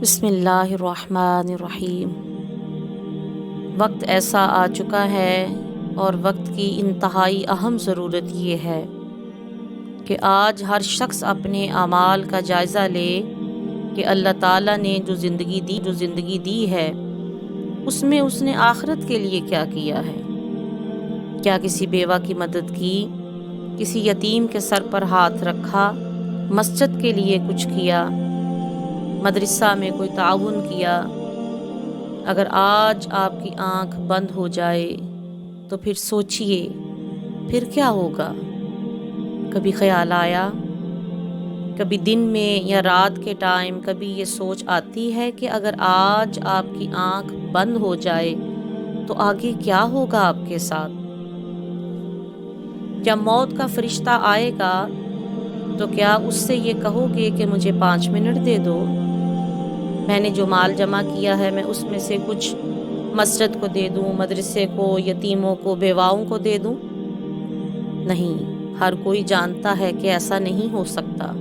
بسم اللہ الرحمن الرحیم۔ وقت ایسا آ چکا ہے اور وقت کی انتہائی اہم ضرورت یہ ہے کہ آج ہر شخص اپنے اعمال کا جائزہ لے کہ اللہ تعالیٰ نے جو زندگی دی ہے اس میں اس نے آخرت کے لیے کیا کیا ہے۔ کیا کسی بیوہ کی مدد کی، کسی یتیم کے سر پر ہاتھ رکھا، مسجد کے لیے کچھ کیا، مدرسہ میں کوئی تعاون کیا؟ اگر آج آپ کی آنکھ بند ہو جائے تو پھر سوچئے پھر کیا ہوگا۔ کبھی خیال آیا، کبھی دن میں یا رات کے ٹائم کبھی یہ سوچ آتی ہے کہ اگر آج آپ کی آنکھ بند ہو جائے تو آگے کیا ہوگا آپ کے ساتھ؟ جب موت کا فرشتہ آئے گا تو کیا اس سے یہ کہو گے کہ مجھے 5 منٹ دے دو، میں نے جو مال جمع کیا ہے میں اس میں سے کچھ مسجد کو دے دوں، مدرسے کو، یتیموں کو، بیواؤں کو دے دوں؟ نہیں، ہر کوئی جانتا ہے کہ ایسا نہیں ہو سکتا۔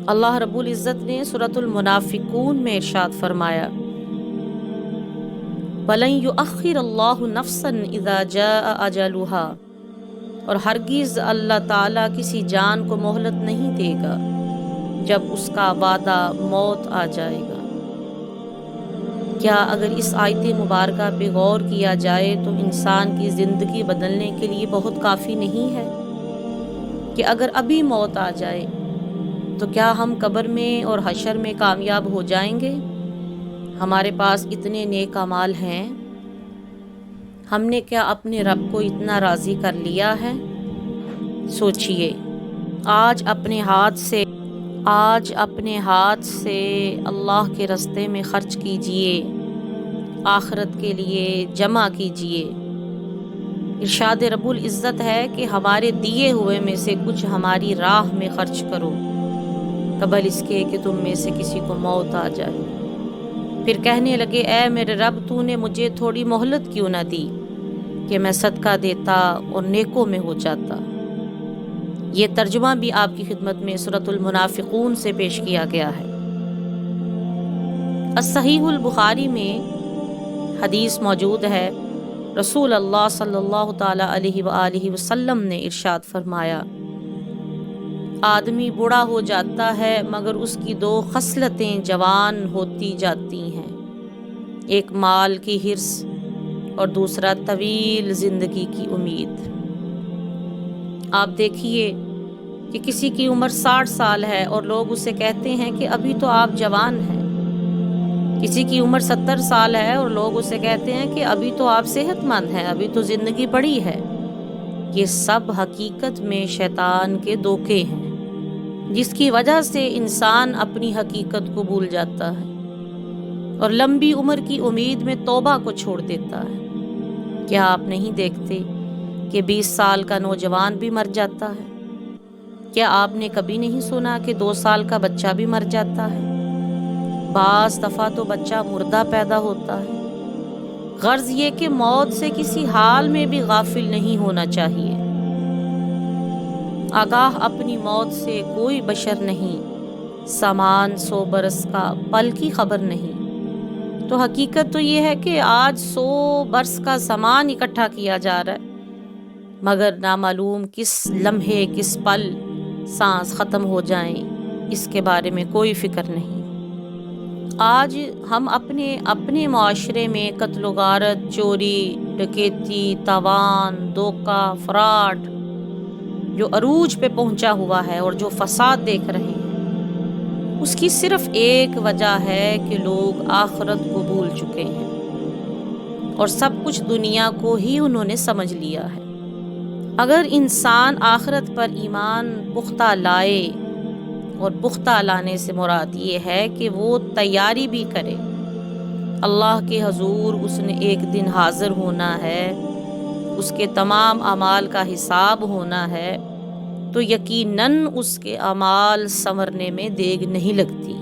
اللہ رب العزت نے سورۃ المنافقون میں ارشاد فرمایا، وَلَن يُؤَخِّرَ اللَّهُ نَفْسًا إِذَا جَاءَ أَجَلُهَا، اور ہرگز اللہ تعالیٰ کسی جان کو مہلت نہیں دے گا جب اس کا وعدہ موت آ جائے گا۔ کیا اگر اس آیت مبارکہ پہ غور کیا جائے تو انسان کی زندگی بدلنے کے لیے بہت کافی نہیں ہے کہ اگر ابھی موت آ جائے تو کیا ہم قبر میں اور حشر میں کامیاب ہو جائیں گے؟ ہمارے پاس اتنے نیک اعمال ہیں، ہم نے کیا اپنے رب کو اتنا راضی کر لیا ہے؟ سوچئے، آج اپنے ہاتھ سے اللہ کے راستے میں خرچ کیجئے، آخرت کے لیے جمع کیجئے۔ ارشاد رب العزت ہے کہ ہمارے دیے ہوئے میں سے کچھ ہماری راہ میں خرچ کرو قبل اس کے کہ تم میں سے کسی کو موت آ جائے۔ پھر کہنے لگے، اے میرے رب، تو نے مجھے تھوڑی مہلت کیوں نہ دی کہ میں صدقہ دیتا اور نیکوں میں ہو جاتا۔ یہ ترجمہ بھی آپ کی خدمت میں سورۃ المنافقون سے پیش کیا گیا ہے۔ الصحیح البخاری میں حدیث موجود ہے، رسول اللہ صلی اللہ تعالی علیہ وآلہ وسلم نے ارشاد فرمایا، آدمی بوڑھا ہو جاتا ہے مگر اس کی 2 خصلتیں جوان ہوتی جاتی ہیں، ایک مال کی حرص اور دوسرا طویل زندگی کی امید۔ آپ دیکھیے کہ کسی کی عمر 60 سال ہے اور لوگ اسے کہتے ہیں کہ ابھی تو آپ جوان ہیں، کسی کی عمر 70 سال ہے اور لوگ اسے کہتے ہیں کہ ابھی تو آپ صحت مند ہیں، ابھی تو زندگی بڑی ہے۔ یہ سب حقیقت میں شیطان کے دھوکے ہیں جس کی وجہ سے انسان اپنی حقیقت کو بھول جاتا ہے اور لمبی عمر کی امید میں توبہ کو چھوڑ دیتا ہے۔ کیا آپ نہیں دیکھتے کہ 20 سال کا نوجوان بھی مر جاتا ہے؟ کیا آپ نے کبھی نہیں سنا کہ 2 سال کا بچہ بھی مر جاتا ہے؟ بعض دفعہ تو بچہ مردہ پیدا ہوتا ہے۔ غرض یہ کہ موت سے کسی حال میں بھی غافل نہیں ہونا چاہیے۔ آگاہ اپنی موت سے کوئی بشر نہیں، سامان 100 برس کا پل کی خبر نہیں۔ تو حقیقت تو یہ ہے کہ آج 100 برس کا سامان اکٹھا کیا جا رہا ہے مگر نامعلوم کس لمحے کس پل سانس ختم ہو جائیں اس کے بارے میں کوئی فکر نہیں۔ آج ہم اپنے معاشرے میں قتل و غارت، چوری، ڈکیتی، تاوان، دھوکہ، فراڈ جو عروج پہ پہنچا ہوا ہے اور جو فساد دیکھ رہے ہیں، اس کی صرف ایک وجہ ہے کہ لوگ آخرت کو بھول چکے ہیں اور سب کچھ دنیا کو ہی انہوں نے سمجھ لیا ہے۔ اگر انسان آخرت پر ایمان پختہ لائے، اور پختہ لانے سے مراد یہ ہے کہ وہ تیاری بھی کرے، اللہ کے حضور اس نے ایک دن حاضر ہونا ہے، اس کے تمام اعمال کا حساب ہونا ہے، تو یقیناً اس کے اعمال سنورنے میں دیر نہیں لگتی۔